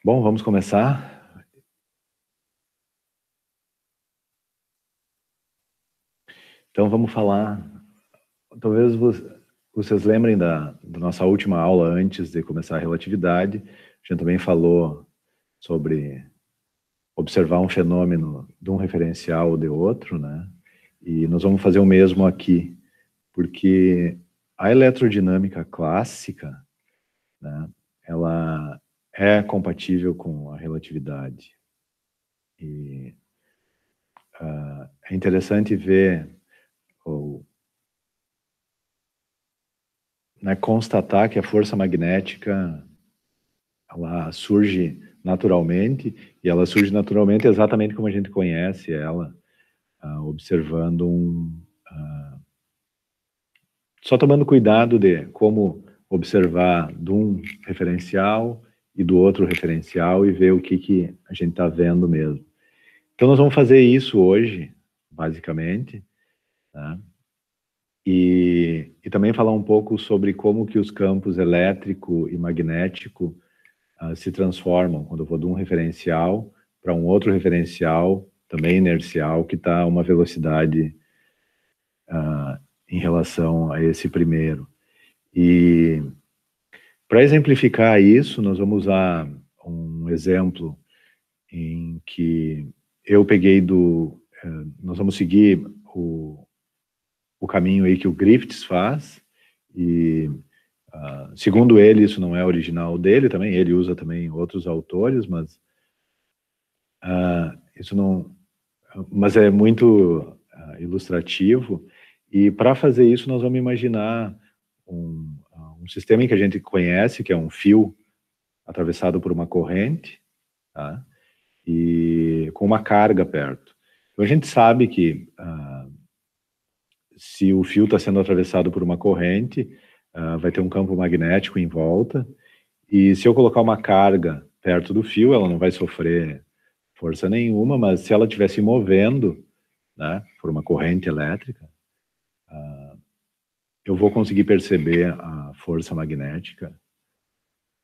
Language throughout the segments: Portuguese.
Bom, vamos começar. Então vamos falar, talvez vocês lembrem da nossa última aula antes de começar a relatividade. A gente também falou sobre observar um fenômeno de um referencial ou de outro, né? E nós vamos fazer o mesmo aqui, porque a eletrodinâmica clássica, né, ela é compatível com a relatividade. E é interessante ver, ou, né, constatar que a força magnética ela surge naturalmente, e ela surge naturalmente exatamente como a gente conhece ela, observando só tomando cuidado de como observar de um referencial e do outro referencial e ver o que a gente está vendo mesmo. Então nós vamos fazer isso hoje, basicamente, né? E também falar um pouco sobre como que os campos elétrico e magnético se transformam quando eu vou de um referencial para um outro referencial, também inercial, que está a uma velocidade em relação a esse primeiro. E para exemplificar isso, nós vamos usar um exemplo em que eu peguei nós vamos seguir o caminho aí que o Griffiths faz, e segundo ele, isso não é original dele também, ele usa também outros autores, mas isso não... Mas é muito ilustrativo, e para fazer isso nós vamos imaginar um sistema em que a gente conhece, que é um fio atravessado por uma corrente, tá? E com uma carga perto. Então a gente sabe que se o fio está sendo atravessado por uma corrente, vai ter um campo magnético em volta, e se eu colocar uma carga perto do fio, ela não vai sofrer força nenhuma, mas se ela estiver se movendo, né, por uma corrente elétrica, eu vou conseguir perceber a força magnética.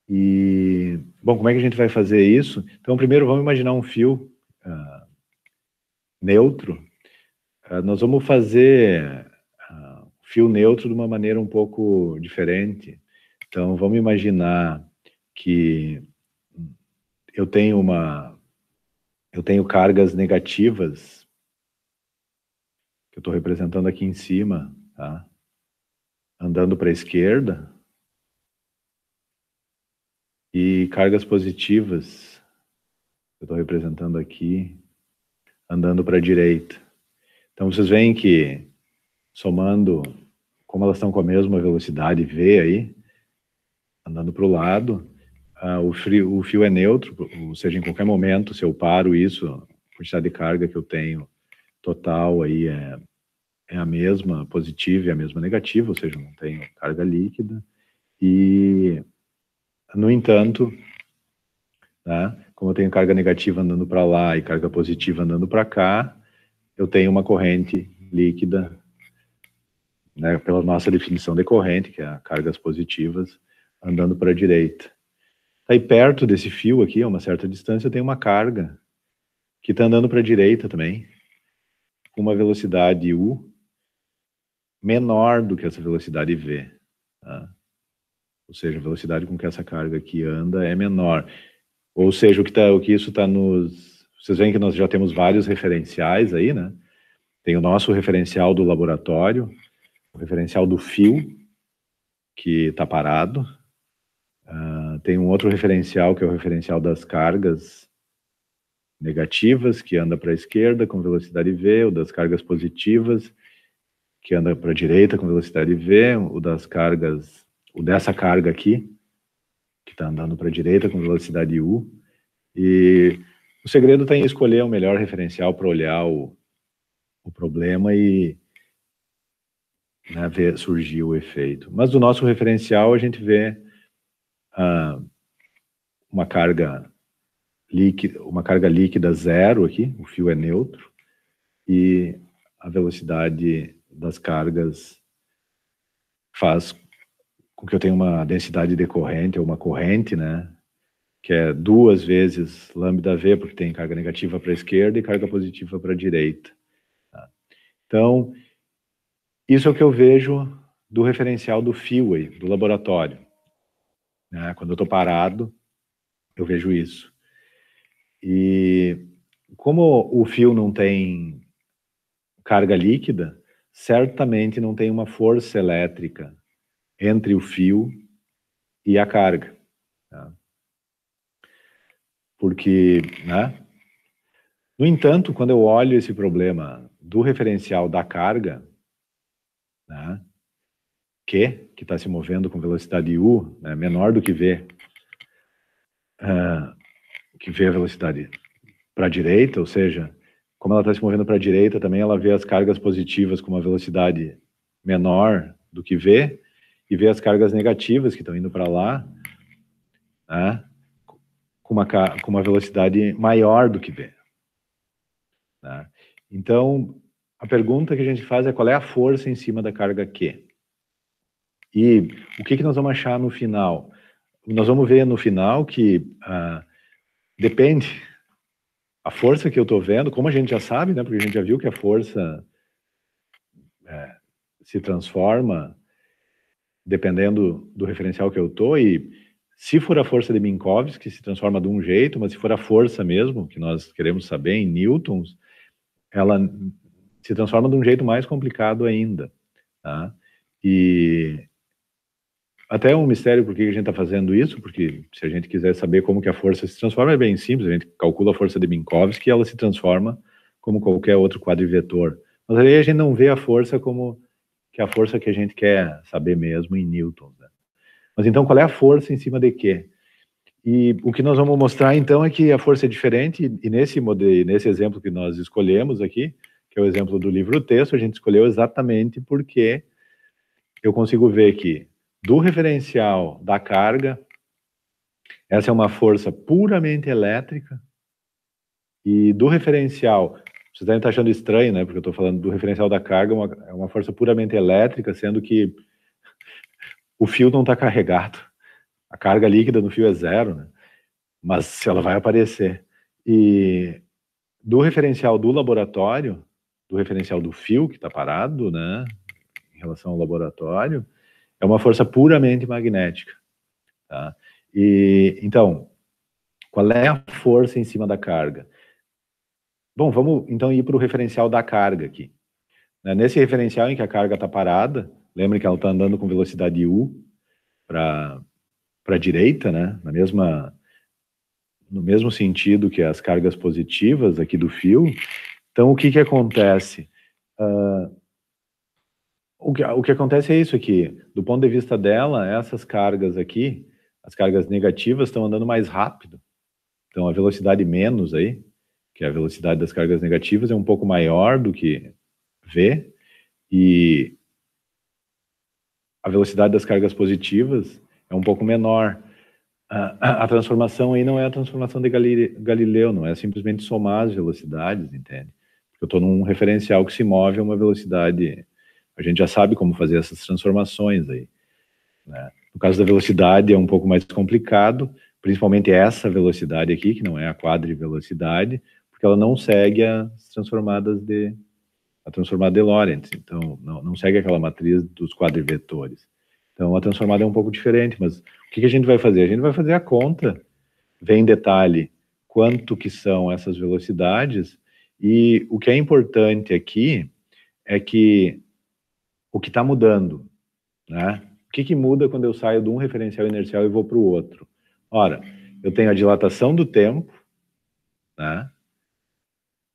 E, bom, como é que a gente vai fazer isso? Então, primeiro, vamos imaginar um fio neutro. Nós vamos fazer fio neutro de uma maneira um pouco diferente. Então, vamos imaginar que eu tenho cargas negativas, que eu estou representando aqui em cima, tá? Andando para a esquerda, e cargas positivas, que eu estou representando aqui, andando para a direita. Então, vocês veem que, somando, como elas estão com a mesma velocidade v aí, andando para o lado, o fio é neutro, ou seja, em qualquer momento, se eu paro isso, a quantidade de carga que eu tenho total aí é a mesma positiva e a mesma negativa, ou seja, não tenho carga líquida. E, no entanto, né, como eu tenho carga negativa andando para lá e carga positiva andando para cá, eu tenho uma corrente líquida, né, pela nossa definição de corrente, que é cargas positivas, andando para a direita. Aí perto desse fio aqui, a uma certa distância, eu tenho uma carga que está andando para a direita também, com uma velocidade u menor do que essa velocidade v. Tá? Ou seja, a velocidade com que essa carga aqui anda é menor. Ou seja, o que isso está nos... Vocês veem que nós já temos vários referenciais aí, né? Tem o nosso referencial do laboratório, o referencial do fio, que está parado. Tem um outro referencial, que é o referencial das cargas negativas, que anda para a esquerda com velocidade v, o das cargas positivas, que anda para a direita com velocidade v, o dessa carga aqui, que está andando para a direita com velocidade u. E o segredo está em escolher o melhor referencial para olhar o problema e, né, ver surgir o efeito. Mas do nosso referencial a gente vê uma carga líquida zero aqui, o fio é neutro, e a velocidade das cargas faz com que eu tenha uma densidade decorrente, ou uma corrente, né, que é 2 vezes lambda-v, porque tem carga negativa para a esquerda e carga positiva para a direita. Tá? Então, isso é o que eu vejo do referencial do fio aí, do laboratório. Né? Quando eu estou parado, eu vejo isso. E como o fio não tem carga líquida, certamente não tem uma força elétrica entre o fio e a carga. Tá? Porque, né? No entanto, quando eu olho esse problema do referencial da carga, né, que está se movendo com velocidade u, né, menor do que v, que v é a velocidade para a direita, ou seja, como ela está se movendo para a direita, também ela vê as cargas positivas com uma velocidade menor do que v, e vê as cargas negativas que estão indo para lá, né, com uma velocidade maior do que v. Né? Então, a pergunta que a gente faz é qual é a força em cima da carga Q? E o que nós vamos achar no final? Nós vamos ver no final que depende a força que eu estou vendo, como a gente já sabe, né, porque a gente já viu que a força se transforma dependendo do referencial que eu estou, e se for a força de Minkowski, se transforma de um jeito, mas se for a força mesmo, que nós queremos saber em newtons, ela se transforma de um jeito mais complicado ainda. Tá? E até é um mistério por que a gente está fazendo isso, porque se a gente quiser saber como que a força se transforma, é bem simples, a gente calcula a força de Minkowski e ela se transforma como qualquer outro quadrivetor. Mas aí a gente não vê a força como que é a força que a gente quer saber mesmo em newtons. Né? Mas então, qual é a força em cima de quê? E o que nós vamos mostrar, então, é que a força é diferente, e nesse exemplo que nós escolhemos aqui, que é o exemplo do livro-texto, a gente escolheu exatamente porque eu consigo ver que do referencial da carga, essa é uma força puramente elétrica, e do referencial, vocês devem estar achando estranho, né, porque eu estou falando do referencial da carga, é uma força puramente elétrica, sendo que o fio não está carregado, a carga líquida no fio é 0, né, mas ela vai aparecer. E do referencial do laboratório, do referencial do fio que está parado, né, em relação ao laboratório, é uma força puramente magnética. Tá? E, então, qual é a força em cima da carga? Bom, vamos então ir para o referencial da carga aqui. Nesse referencial em que a carga está parada, lembre que ela está andando com velocidade u para a direita, né? No mesmo sentido que as cargas positivas aqui do fio. Então, o que acontece? O que acontece é isso aqui. Do ponto de vista dela, essas cargas aqui, as cargas negativas, estão andando mais rápido. Então, a velocidade menos aí, que é a velocidade das cargas negativas, é um pouco maior do que v, e a velocidade das cargas positivas é um pouco menor. A transformação aí não é a transformação de Galileu, não é simplesmente somar as velocidades, entende? Porque eu estou num referencial que se move a uma velocidade, a gente já sabe como fazer essas transformações aí. Né? No caso da velocidade é um pouco mais complicado, principalmente essa velocidade aqui, que não é a quadrivelocidade, porque ela não segue a transformada de Lorentz, então não segue aquela matriz dos quadrivetores. Então a transformada é um pouco diferente, mas o que a gente vai fazer? A gente vai fazer a conta, ver em detalhe quanto que são essas velocidades, e o que é importante aqui é que o que está mudando, né? O que muda quando eu saio de um referencial inercial e vou para o outro? Ora, eu tenho a dilatação do tempo, né?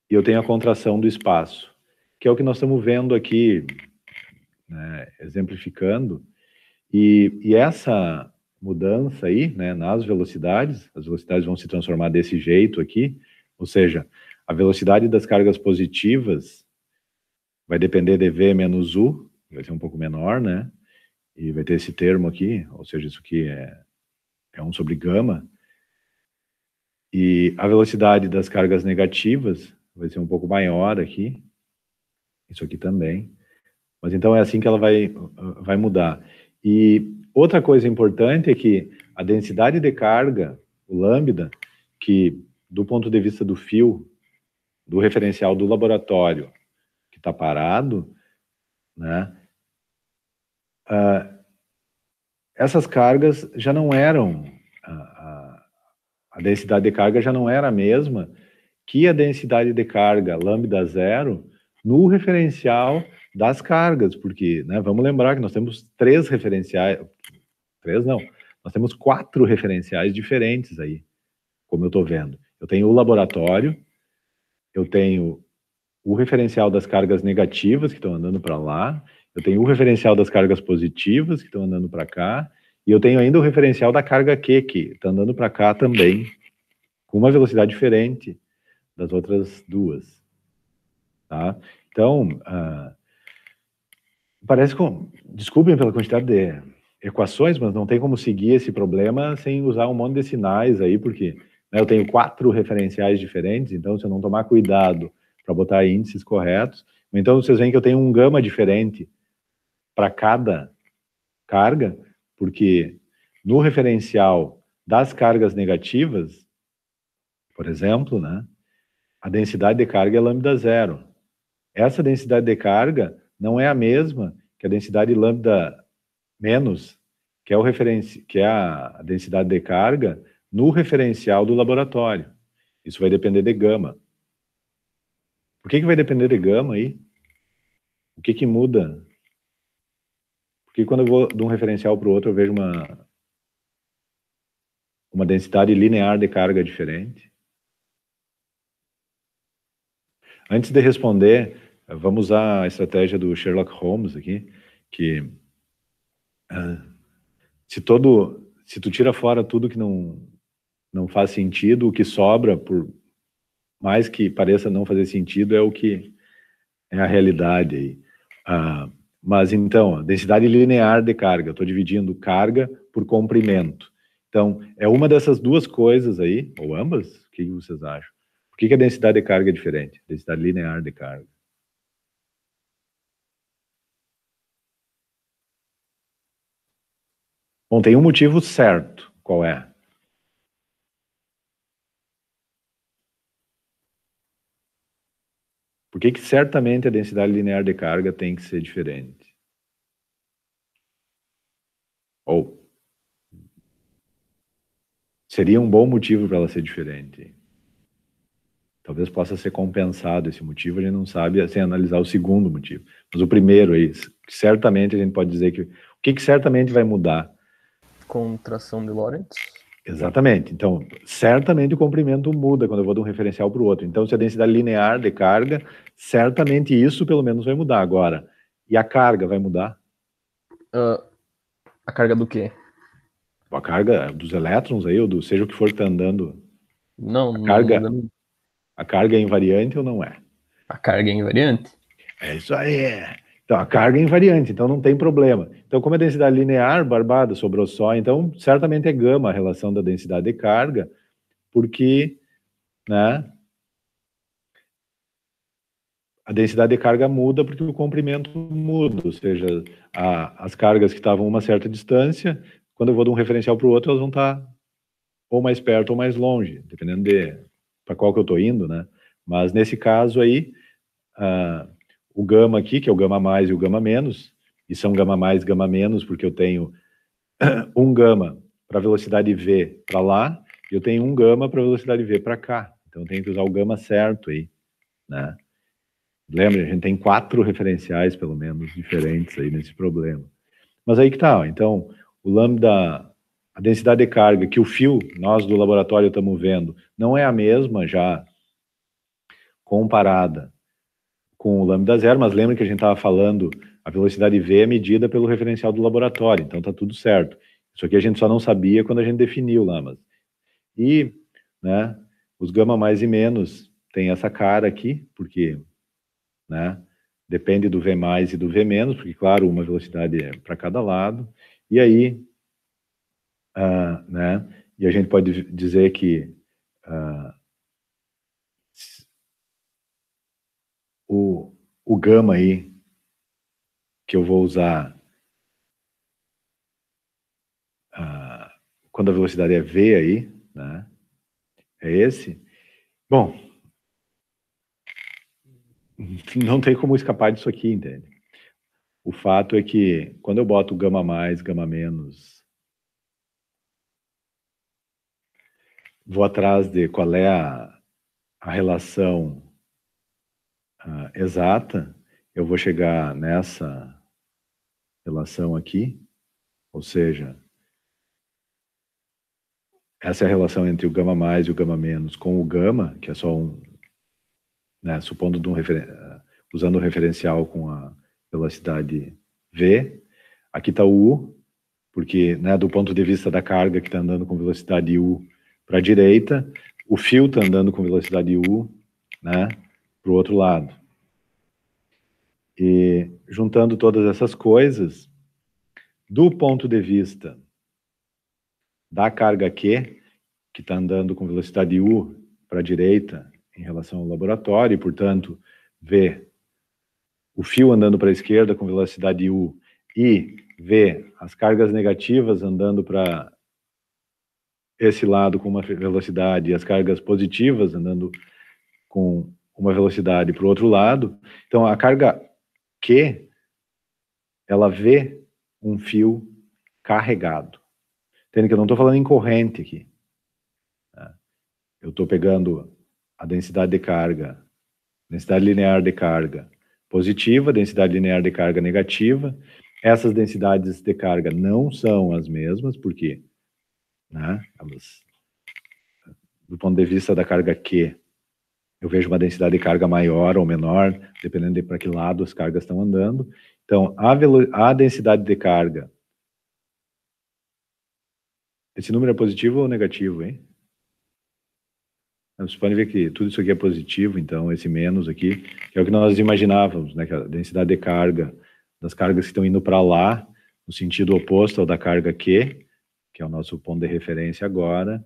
E eu tenho a contração do espaço, que é o que nós estamos vendo aqui, né, exemplificando. E essa mudança aí, né, nas velocidades, as velocidades vão se transformar desse jeito aqui, ou seja, a velocidade das cargas positivas vai depender de v menos u, vai ser um pouco menor, né? E vai ter esse termo aqui, ou seja, isso aqui é 1 sobre gama. E a velocidade das cargas negativas vai ser um pouco maior aqui, isso aqui também. Mas então é assim que ela vai mudar. E outra coisa importante é que a densidade de carga, o lambda, que do ponto de vista do fio, do referencial do laboratório, que está parado, né, essas cargas já não eram, a densidade de carga já não era a mesma que a densidade de carga lambda zero no referencial das cargas, porque, né, vamos lembrar que nós temos três referenciais, nós temos 4 referenciais diferentes aí, como eu estou vendo. Eu tenho o laboratório, eu tenho o referencial das cargas negativas que estão andando para lá, eu tenho o referencial das cargas positivas que estão andando para cá, e eu tenho ainda o referencial da carga Q, que está andando para cá também, com uma velocidade diferente das outras duas. Tá? Então, parece com... Desculpem pela quantidade de equações, mas não tem como seguir esse problema sem usar um monte de sinais aí, porque, né, eu tenho 4 referenciais diferentes, então se eu não tomar cuidado para botar índices corretos, então vocês veem que eu tenho um gama diferente para cada carga, porque no referencial das cargas negativas, por exemplo, né, a densidade de carga é lambda zero. Essa densidade de carga não é a mesma que a densidade lambda menos, que é que é a densidade de carga no referencial do laboratório. Isso vai depender de gama. Por que vai depender de gama aí? O que muda? Porque quando eu vou de um referencial para o outro, eu vejo uma densidade linear de carga diferente. Antes de responder, vamos usar a estratégia do Sherlock Holmes aqui, que se tu tira fora tudo que não faz sentido, o que sobra, por mais que pareça não fazer sentido, é o que é a realidade aí. Mas então, a densidade linear de carga, eu estou dividindo carga por comprimento. Então, é uma dessas duas coisas aí, ou ambas? O que vocês acham? Por que a densidade de carga é diferente? Densidade linear de carga. Bom, tem um motivo certo. Qual é? Por que certamente a densidade linear de carga tem que ser diferente? Ou seria um bom motivo para ela ser diferente? Talvez possa ser compensado esse motivo, a gente não sabe sem analisar o segundo motivo. Mas o primeiro aí, certamente a gente pode dizer que... O que certamente vai mudar? Contração de Lorentz. Exatamente. Então, certamente o comprimento muda quando eu vou de um referencial para o outro. Então, se a densidade linear de carga, certamente isso pelo menos vai mudar. Agora, e a carga vai mudar? A carga do quê? A carga dos elétrons aí, ou do seja o que for que está andando. Não, a carga é invariante ou não é? A carga é invariante. É isso aí. Então, a carga é invariante, então não tem problema. Então, como é densidade linear, barbada, sobrou só, então certamente é gama a relação da densidade de carga, porque, né, a densidade de carga muda porque o comprimento muda, ou seja, as cargas que estavam a uma certa distância, quando eu vou de um referencial para o outro, elas vão estar ou mais perto ou mais longe, dependendo de para qual que eu estou indo, né? Mas nesse caso aí, o gama aqui, que é o gama mais e o gama menos, e são gama mais e gama menos, porque eu tenho um gama para velocidade v para lá, e eu tenho um gama para velocidade v para cá. Então eu tenho que usar o gama certo aí, né? Lembra, a gente tem 4 referenciais, pelo menos, diferentes aí nesse problema. Mas aí que tá, ó. Então, o lambda, a densidade de carga que o fio, nós do laboratório estamos vendo, não é a mesma já comparada com o lambda zero, mas lembra que a gente estava falando, a velocidade v é medida pelo referencial do laboratório, então tá tudo certo. Isso aqui a gente só não sabia quando a gente definiu lá, mas... E, né, os gama mais e menos tem essa cara aqui, porque, né, depende do v mais e do v menos, porque, claro, uma velocidade é para cada lado, e aí, né, e a gente pode dizer que o gama aí, que eu vou usar quando a velocidade é v aí, né? É esse. Bom, não tem como escapar disso aqui, entende? O fato é que quando eu boto gama mais, gama menos, vou atrás de qual é a relação exata, eu vou chegar nessa relação aqui, ou seja, essa é a relação entre o gama mais e o gama menos com o gama, que é só um, né, supondo usando o referencial com a velocidade v. Aqui está o u, porque, né, do ponto de vista da carga que está andando com velocidade u para a direita, o fio está andando com velocidade u, né, para o outro lado. E juntando todas essas coisas, do ponto de vista da carga Q, que está andando com velocidade u para a direita em relação ao laboratório, e, portanto, v, o fio andando para a esquerda com velocidade u, e v, as cargas negativas andando para esse lado com uma velocidade, e as cargas positivas andando com uma velocidade para o outro lado. Então, a carga Q, ela vê um fio carregado. Entende que eu não estou falando em corrente aqui. Né? Eu estou pegando a densidade de carga, densidade linear de carga positiva, densidade linear de carga negativa. Essas densidades de carga não são as mesmas, porque, né, elas, do ponto de vista da carga Q, eu vejo uma densidade de carga maior ou menor, dependendo de para que lado as cargas estão andando. Então, a densidade de carga, esse número é positivo ou negativo, hein? Vocês podem ver que tudo isso aqui é positivo, então esse menos aqui, que é o que nós imaginávamos, né? Que a densidade de carga das cargas que estão indo para lá, no sentido oposto ao da carga Q, que é o nosso ponto de referência agora,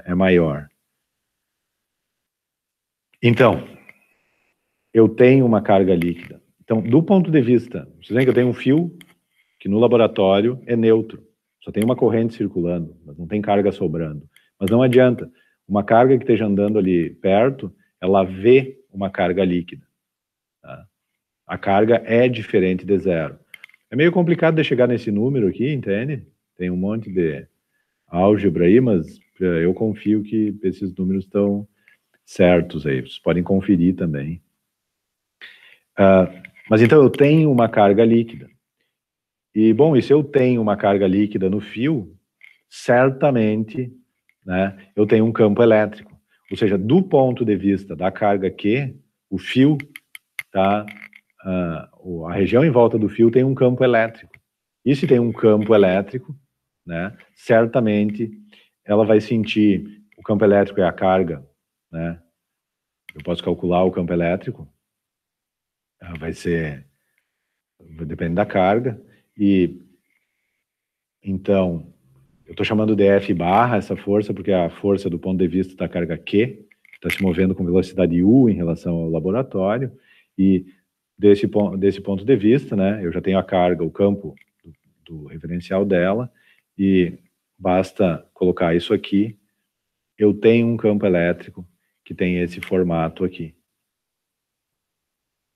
é maior. Então, eu tenho uma carga líquida. Então, do ponto de vista, vocês veem que eu tenho um fio que no laboratório é neutro, só tem uma corrente circulando, mas não tem carga sobrando. Mas não adianta, uma carga que esteja andando ali perto, ela vê uma carga líquida. Tá? A carga é diferente de zero. É meio complicado de chegar nesse número aqui, entende? Tem um monte de álgebra aí, mas eu confio que esses números estão certos aí. Vocês podem conferir também. Mas então eu tenho uma carga líquida. E, bom, e se eu tenho uma carga líquida no fio, certamente, né, eu tenho um campo elétrico. Ou seja, do ponto de vista da carga Q, o fio, tá, a região em volta do fio tem um campo elétrico. E se tem um campo elétrico, né, certamente ela vai sentir, o campo elétrico é a carga, né, eu posso calcular o campo elétrico, vai ser, depende da carga, e então, eu estou chamando de F barra essa força, porque é a força do ponto de vista da carga Q, está se movendo com velocidade U em relação ao laboratório, e desse ponto de vista, né, eu já tenho a carga, o campo do referencial dela, e basta colocar isso aqui, eu tenho um campo elétrico que tem esse formato aqui.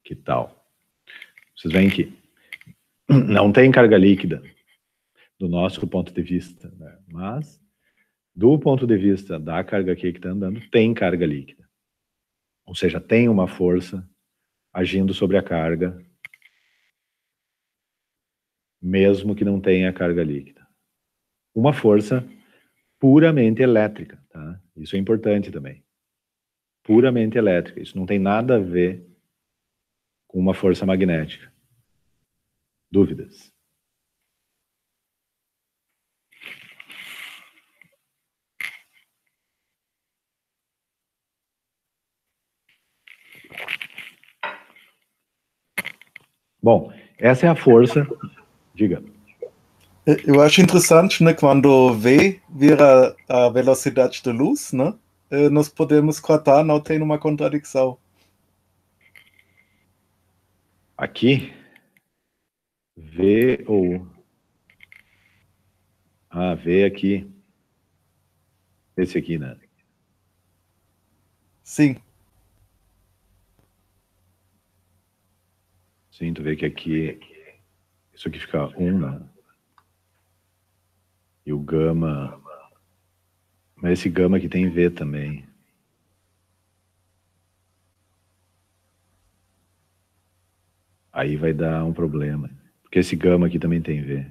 Que tal? Vocês veem que não tem carga líquida, do nosso ponto de vista, né? Mas do ponto de vista da carga Q que está andando, tem carga líquida. Ou seja, tem uma força agindo sobre a carga, mesmo que não tenha carga líquida. Uma força puramente elétrica, tá? Isso é importante também. Puramente elétrica. Isso não tem nada a ver com uma força magnética. Dúvidas? Bom, essa é a força. Diga. Eu acho interessante, né, quando V vira a velocidade da luz, né, nós podemos cortar, não tem uma contradição. Aqui, V ou... V aqui. Esse aqui, né? Sim. Sim, tu vê que aqui, isso aqui fica 1, né? E o gama, mas esse gama aqui tem V também. Aí vai dar um problema, porque esse gama aqui também tem V.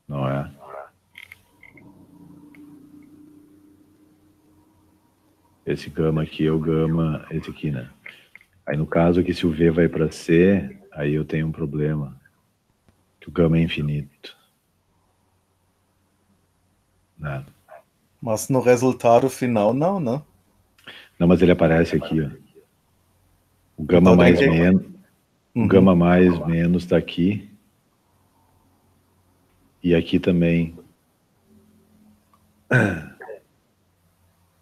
Não é? Esse gama aqui é o gama, esse aqui, né? Aí no caso aqui, se o V vai para C, aí eu tenho um problema, que o gama é infinito. Né? Mas no resultado final não, né? Não, mas ele aparece aqui, ó. O gama Então, mais tem que- menos, o gama mais menos está aqui. E aqui também.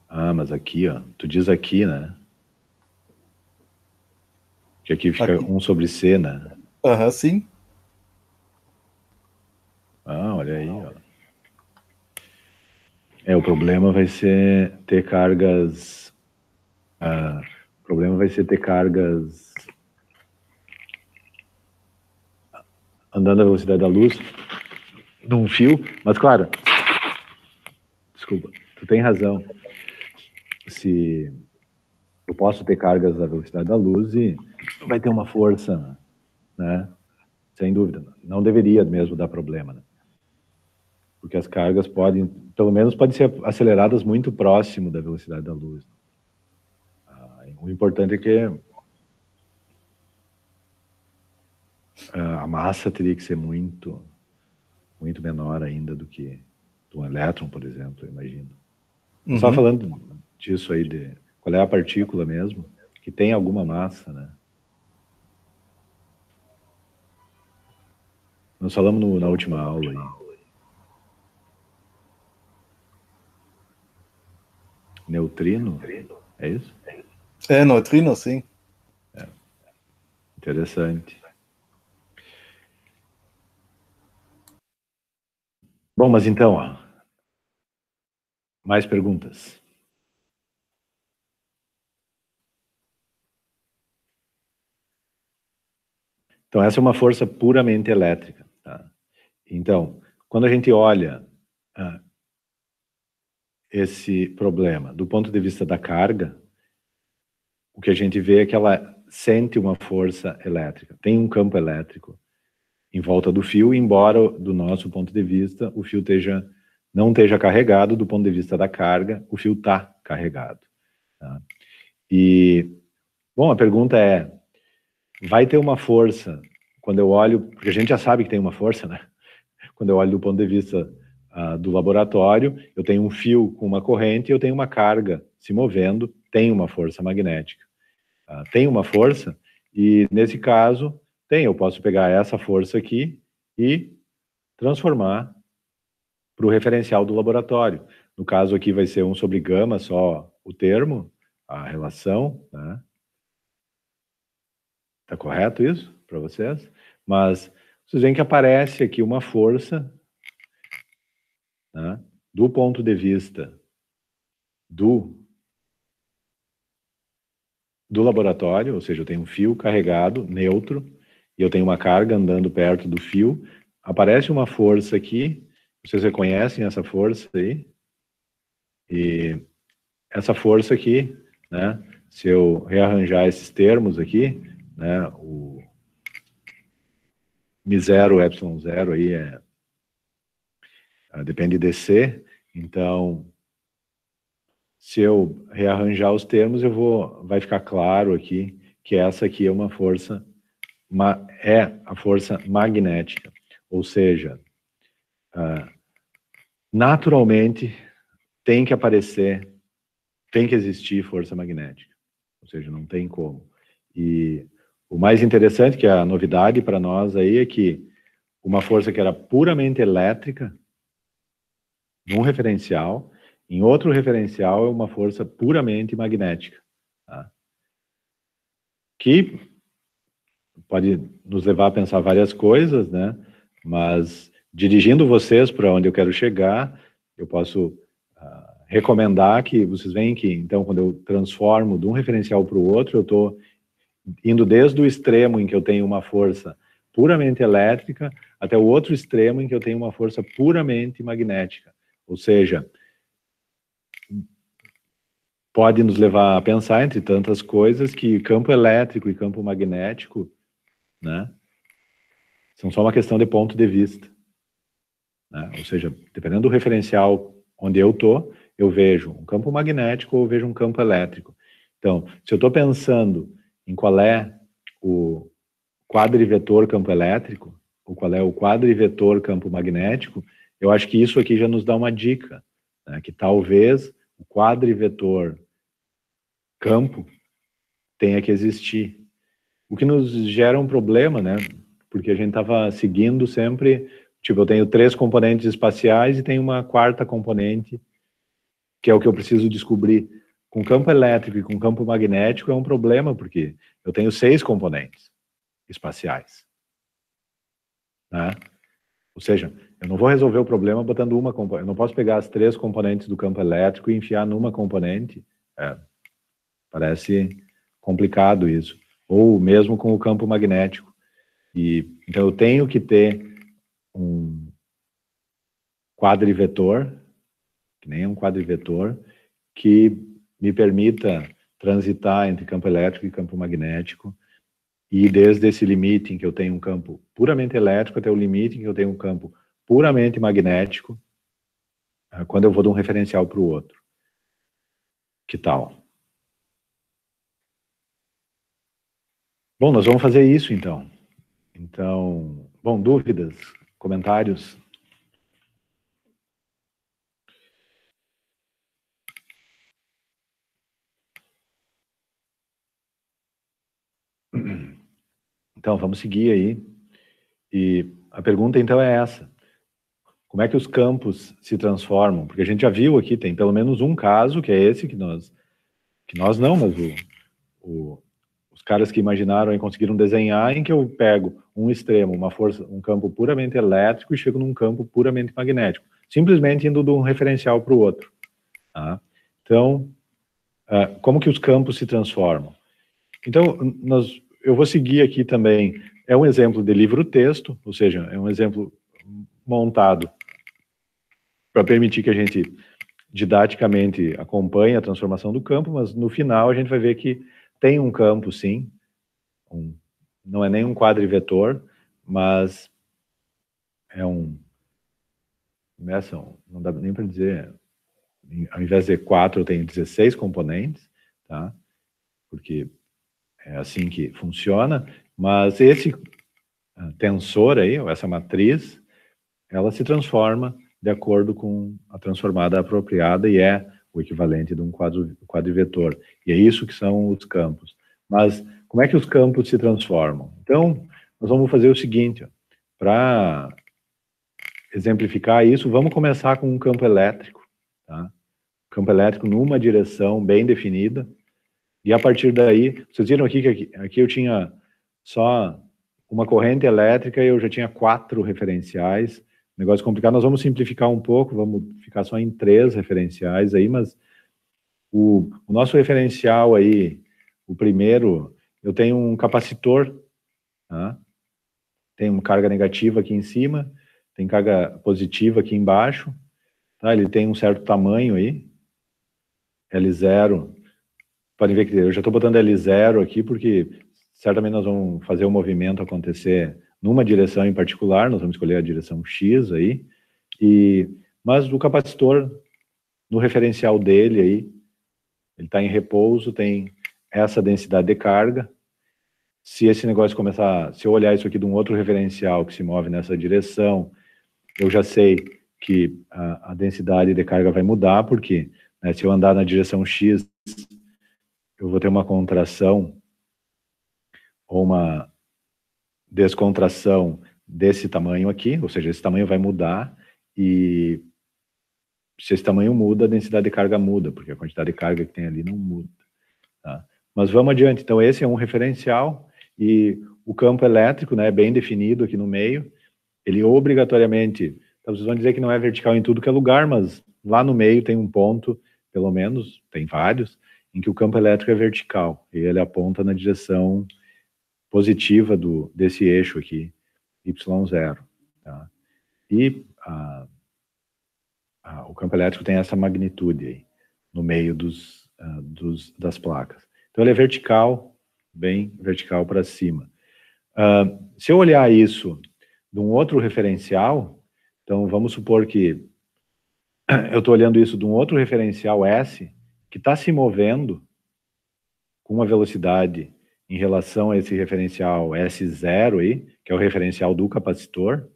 Ah, mas aqui, ó. Tu diz aqui, né? Que aqui fica Aqui. 1 sobre C, né? Aham, sim. Ah, olha aí, ó. O problema vai ser ter cargas. O problema vai ser ter cargas andando à velocidade da luz num fio, mas claro, desculpa, tu tem razão. Se eu posso ter cargas à velocidade da luz e vai ter uma força, né? Sem dúvida. Não deveria mesmo dar problema, né? Porque as cargas podem, pelo menos podem ser aceleradas muito próximo da velocidade da luz. O importante é que a massa teria que ser muito, muito menor ainda do que um elétron, por exemplo, eu imagino. Só falando disso aí, de qual é a partícula mesmo, que tem alguma massa, né? Nós falamos na última aula aí. Neutrino? É isso? É, neutrino, sim. Interessante. Bom, mas então, ó, mais perguntas? Então, essa é uma força puramente elétrica. Tá? Então, quando a gente olha esse problema do ponto de vista da carga, o que a gente vê é que ela sente uma força elétrica, tem um campo elétrico em volta do fio, embora do nosso ponto de vista o fio não esteja carregado, do ponto de vista da carga, o fio está carregado. Tá? E, bom, a pergunta é, vai ter uma força, quando eu olho, porque a gente já sabe que tem uma força, né? Quando eu olho do ponto de vista do laboratório, eu tenho um fio com uma corrente e eu tenho uma carga se movendo, tem uma força magnética. Tem uma força, e nesse caso, eu posso pegar essa força aqui e transformar para o referencial do laboratório. No caso aqui vai ser 1 sobre gama, só o termo, a relação, né? Tá correto isso para vocês? Mas vocês veem que aparece aqui uma força, né, do ponto de vista do laboratório, ou seja, eu tenho um fio carregado, neutro, e eu tenho uma carga andando perto do fio, aparece uma força aqui, vocês reconhecem essa força aí? E essa força aqui, né, se eu rearranjar esses termos aqui, né, o μ0, ε0 aí depende de C, então se eu rearranjar os termos, vai ficar claro aqui que essa aqui é uma força, é a força magnética. Ou seja, naturalmente tem que aparecer, tem que existir força magnética. Ou seja, não tem como. E o mais interessante, que é a novidade para nós aí, é que uma força que era puramente elétrica, num referencial, em outro referencial é uma força puramente magnética. Tá? Que pode nos levar a pensar várias coisas, né? Mas dirigindo vocês para onde eu quero chegar, eu posso recomendar que vocês veem que, então, quando eu transformo de um referencial para o outro, eu estou indo desde o extremo em que eu tenho uma força puramente elétrica até o outro extremo em que eu tenho uma força puramente magnética. Ou seja, pode nos levar a pensar, entre tantas coisas, que campo elétrico e campo magnético, né, são só uma questão de ponto de vista, né? Ou seja, dependendo do referencial onde eu estou, eu vejo um campo magnético ou eu vejo um campo elétrico. Então, se eu estou pensando em qual é o quadrivetor campo elétrico, ou qual é o quadrivetor campo magnético, eu acho que isso aqui já nos dá uma dica, né, que talvez o quadrivetor campo tenha que existir. O que nos gera um problema, né, porque a gente estava seguindo sempre, tipo, eu tenho 3 componentes espaciais e tenho uma 4ª componente, que é o que eu preciso descobrir. Com campo elétrico e com campo magnético é um problema, porque eu tenho 6 componentes espaciais, né? Ou seja, eu não vou resolver o problema botando uma componente. Eu não posso pegar as 3 componentes do campo elétrico e enfiar numa componente. Parece complicado isso. Ou mesmo com o campo magnético. Então eu tenho que ter um quadrivetor, que nem um quadrivetor, que me permita transitar entre campo elétrico e campo magnético, e desde esse limite em que eu tenho um campo puramente elétrico até o limite em que eu tenho um campo puramente magnético, quando eu vou de um referencial para o outro. Que tal? Bom, nós vamos fazer isso então. Então, bom, dúvidas, comentários? Então, vamos seguir aí. E a pergunta, então, é essa. Como é que os campos se transformam? Porque a gente já viu aqui, tem pelo menos um caso, que é esse, que nós não, mas os caras que imaginaram e conseguiram desenhar, em que eu pego um extremo, uma força, um campo puramente elétrico e chego num campo puramente magnético. Simplesmente indo de um referencial para o outro. Tá? Então, como que os campos se transformam? Então, eu vou seguir aqui também, é um exemplo de livro-texto, ou seja, é um exemplo montado para permitir que a gente didaticamente acompanhe a transformação do campo, mas no final a gente vai ver que tem um campo, sim, não é nem um quadrivetor, mas é não dá nem para dizer, ao invés de 4, tem 16 componentes, tá? Porque é assim que funciona, mas esse tensor aí, ou essa matriz, ela se transforma de acordo com a transformada apropriada e é o equivalente de um quadrivetor. E é isso que são os campos. Mas como é que os campos se transformam? Então, nós vamos fazer o seguinte, para exemplificar isso, vamos começar com um campo elétrico, tá? Campo elétrico numa direção bem definida, e a partir daí, vocês viram aqui que aqui eu tinha só uma corrente elétrica e eu já tinha 4 referenciais, negócio complicado. Nós vamos simplificar um pouco, vamos ficar só em 3 referenciais aí, mas o nosso referencial aí, o primeiro, eu tenho um capacitor, tá? Tem uma carga negativa aqui em cima, tem carga positiva aqui embaixo, tá? Ele tem um certo tamanho aí, L0, podem ver que eu já estou botando L0 aqui, porque certamente nós vamos fazer o movimento acontecer numa direção em particular, nós vamos escolher a direção X aí, mas o capacitor, no referencial dele aí, ele está em repouso, tem essa densidade de carga. Se esse negócio começar, se eu olhar isso aqui de um outro referencial que se move nessa direção, eu já sei que a densidade de carga vai mudar, porque, né, se eu andar na direção X, eu vou ter uma contração ou uma descontração desse tamanho aqui, ou seja, esse tamanho vai mudar, e se esse tamanho muda, a densidade de carga muda, porque a quantidade de carga que tem ali não muda. Tá? Mas vamos adiante. Então, esse é um referencial, e o campo elétrico, né, é bem definido aqui no meio, ele obrigatoriamente, então vocês vão dizer que não é vertical em tudo que é lugar, mas lá no meio tem um ponto, pelo menos, tem vários, em que o campo elétrico é vertical, e ele aponta na direção positiva desse eixo aqui, Y0. Tá? E o campo elétrico tem essa magnitude aí, no meio das placas. Então ele é vertical, bem vertical para cima. Se eu olhar isso de um outro referencial, então vamos supor que eu estou olhando isso de um outro referencial S, que está se movendo com uma velocidade em relação a esse referencial S0 aí, que é o referencial do capacitor,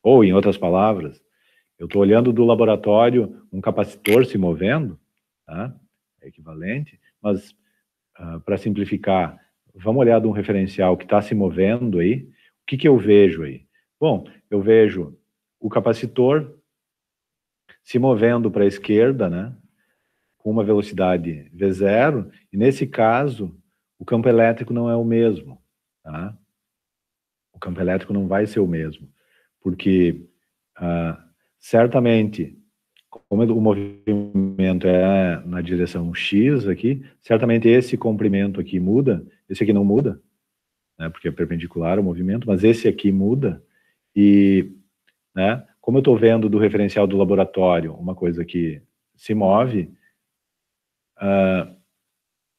ou em outras palavras, eu estou olhando do laboratório um capacitor se movendo, tá? É equivalente, mas para simplificar, vamos olhar de um referencial que está se movendo aí, o que eu vejo aí? Bom, eu vejo o capacitor se movendo para a esquerda, né, com uma velocidade V0, e nesse caso, o campo elétrico não é o mesmo, tá? O campo elétrico não vai ser o mesmo, porque certamente, como o movimento é na direção X aqui, certamente esse comprimento aqui muda, esse aqui não muda, né, porque é perpendicular ao movimento, mas esse aqui muda, e, né, como eu estou vendo do referencial do laboratório uma coisa que se move,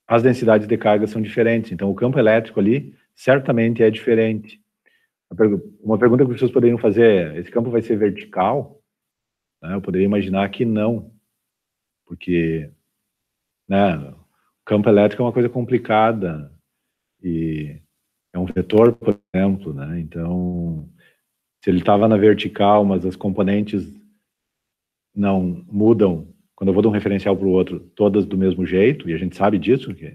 as densidades de carga são diferentes, então o campo elétrico ali certamente é diferente. Uma pergunta que as pessoas poderiam fazer é, esse campo vai ser vertical? Eu poderia imaginar que não, porque, né, o campo elétrico é uma coisa complicada, e é um vetor, por exemplo, né, então, se ele estava na vertical, mas as componentes não mudam, quando eu vou de um referencial para o outro, todas do mesmo jeito, e a gente sabe disso, que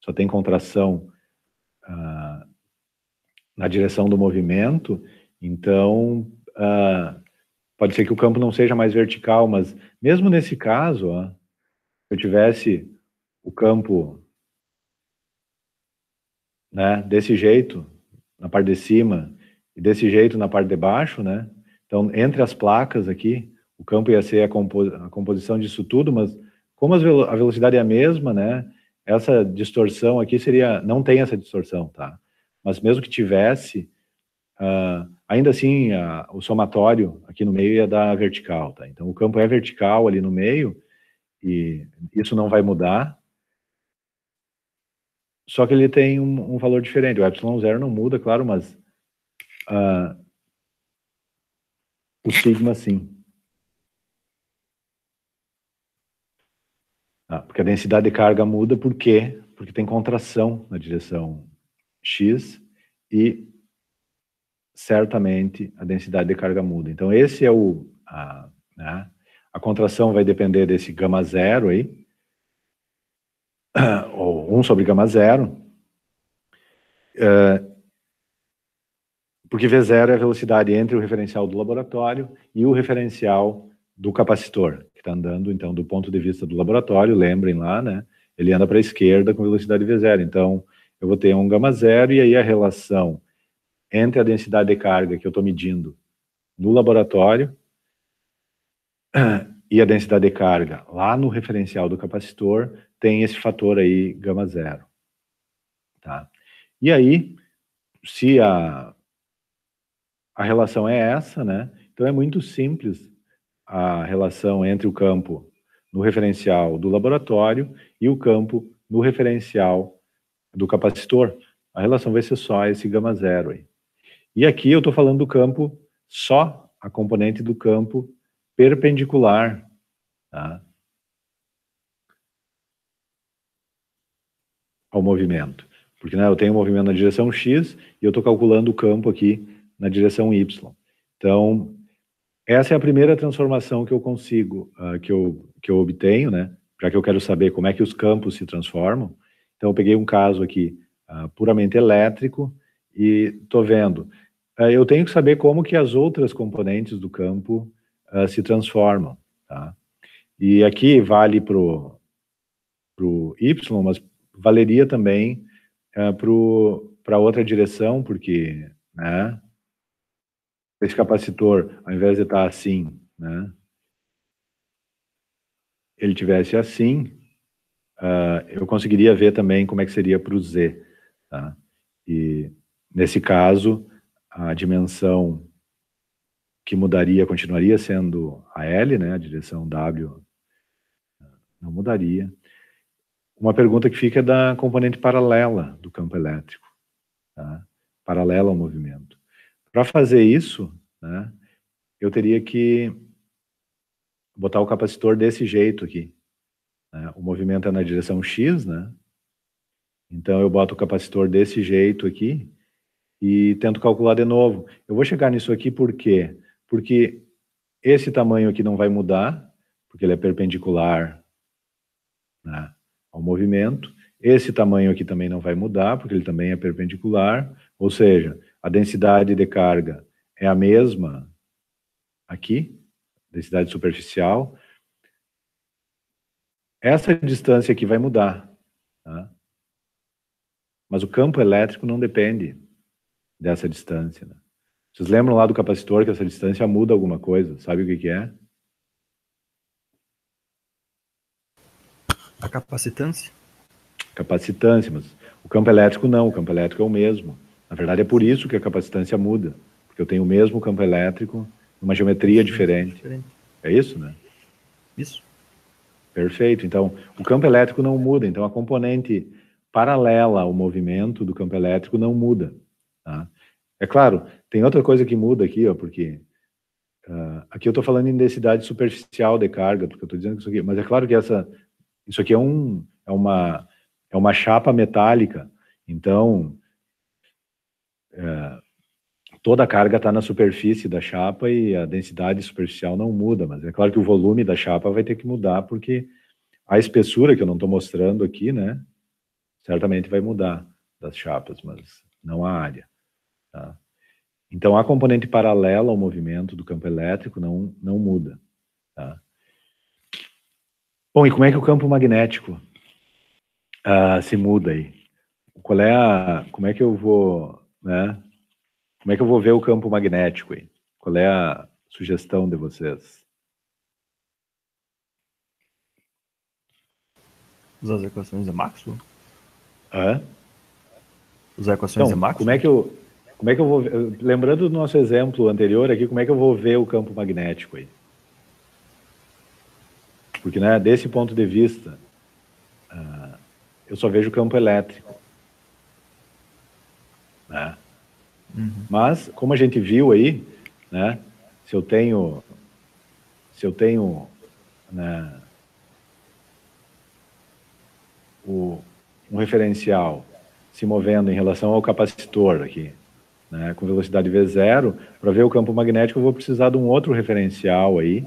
só tem contração na direção do movimento, então pode ser que o campo não seja mais vertical, mas mesmo nesse caso, se eu tivesse o campo, né, desse jeito, na parte de cima, e desse jeito na parte de baixo, né, então entre as placas aqui, o campo ia ser a composição disso tudo, mas como a velocidade é a mesma, né, essa distorção aqui não tem essa distorção, tá? Mas mesmo que tivesse, ainda assim, o somatório aqui no meio ia dar vertical, tá? Então o campo é vertical ali no meio, e isso não vai mudar, só que ele tem um valor diferente. O Y0 não muda, claro, mas o sigma sim. Porque a densidade de carga muda, por quê? Porque tem contração na direção X e certamente a densidade de carga muda. Então esse é né? A contração vai depender desse gama zero aí, ou 1 sobre gama zero, porque V0 é a velocidade entre o referencial do laboratório e o referencial do capacitor, que está andando, então, do ponto de vista do laboratório, lembrem lá, né? Ele anda para a esquerda com velocidade V0. Então, eu vou ter um gama zero, e aí a relação entre a densidade de carga que eu estou medindo no laboratório e a densidade de carga lá no referencial do capacitor tem esse fator aí, gama zero. Tá? E aí, se a relação é essa, né? Então é muito simples a relação entre o campo no referencial do laboratório e o campo no referencial do capacitor. A relação vai ser só esse gama zero aí. E aqui eu estou falando do campo, só a componente do campo perpendicular, tá, ao movimento. Porque, né, eu tenho um movimento na direção X e eu estou calculando o campo aqui na direção Y. Então, essa é a primeira transformação que eu consigo, que eu obtenho, né? Já que eu quero saber como é que os campos se transformam. Então, eu peguei um caso aqui puramente elétrico e estou vendo. Eu tenho que saber como que as outras componentes do campo se transformam, tá? E aqui vale para o Y, mas valeria também para outra direção, porque, né, esse capacitor, ao invés de estar assim, né, ele tivesse assim, eu conseguiria ver também como é que seria para o Z, tá? E, nesse caso, a dimensão que mudaria continuaria sendo a L, né, a direção W não mudaria. Uma pergunta que fica é da componente paralela do campo elétrico, tá? Paralela ao movimento. Para fazer isso, né, eu teria que botar o capacitor desse jeito aqui, né? O movimento é na direção X, né? Então eu boto o capacitor desse jeito aqui e tento calcular de novo. Eu vou chegar nisso aqui por quê? Porque esse tamanho aqui não vai mudar, porque ele é perpendicular, né, ao movimento. Esse tamanho aqui também não vai mudar, porque ele também é perpendicular. Ou seja, a densidade de carga é a mesma aqui, densidade superficial. Essa distância aqui vai mudar, tá? Mas o campo elétrico não depende dessa distância, né? Vocês lembram lá do capacitor que essa distância muda alguma coisa? Sabe o que que é? A capacitância? Capacitância, mas o campo elétrico não, o campo elétrico é o mesmo. Na verdade é por isso que a capacitância muda, porque eu tenho o mesmo campo elétrico, numa geometria diferente. É isso, né? Isso. Perfeito. Então, o campo elétrico não muda, então a componente paralela ao movimento do campo elétrico não muda, tá? É claro, tem outra coisa que muda aqui, ó, porque aqui eu estou falando em densidade superficial de carga, porque eu estou dizendo que isso aqui, mas é claro que isso aqui é uma chapa metálica, então toda a carga está na superfície da chapa e a densidade superficial não muda, mas é claro que o volume da chapa vai ter que mudar, porque a espessura, que eu não estou mostrando aqui, né, certamente vai mudar das chapas, mas não a área, tá? Então, a componente paralela ao movimento do campo elétrico não muda, tá? Bom, e como é que o campo magnético se muda aí? Como é que eu vou, né? Como é que eu vou ver o campo magnético aí? Qual é a sugestão de vocês? Usar as equações de Maxwell? Hã? Usar equações de Então, Maxwell? como é que eu vou ver, lembrando do nosso exemplo anterior aqui, como é que eu vou ver o campo magnético aí? Porque, né, desse ponto de vista, eu só vejo o campo elétrico, né? Uhum. Mas, como a gente viu aí, né, se eu tenho, né, um referencial se movendo em relação ao capacitor aqui, né, com velocidade V0, para ver o campo magnético eu vou precisar de um outro referencial aí,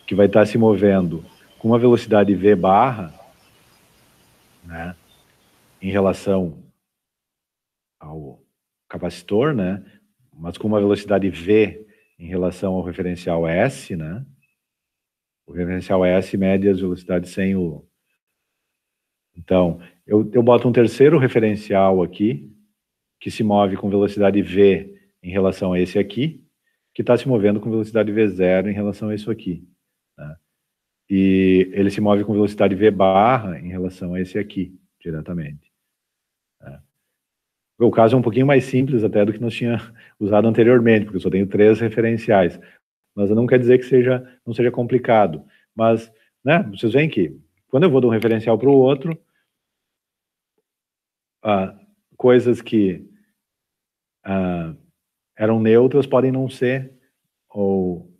que vai estar se movendo com uma velocidade V barra, né, em relação ao capacitor, né, mas com uma velocidade V em relação ao referencial S, né. O referencial S mede as velocidades sem o... Então, eu boto um terceiro referencial aqui, que se move com velocidade V em relação a esse aqui, que está se movendo com velocidade V0 em relação a isso aqui, né? E ele se move com velocidade V barra em relação a esse aqui, diretamente, né? O caso é um pouquinho mais simples até do que nós tínhamos usado anteriormente, porque eu só tenho 3 referenciais, mas não quer dizer que não seja complicado. Mas, né, vocês veem que quando eu vou de um referencial para o outro, coisas que eram neutras podem não ser, ou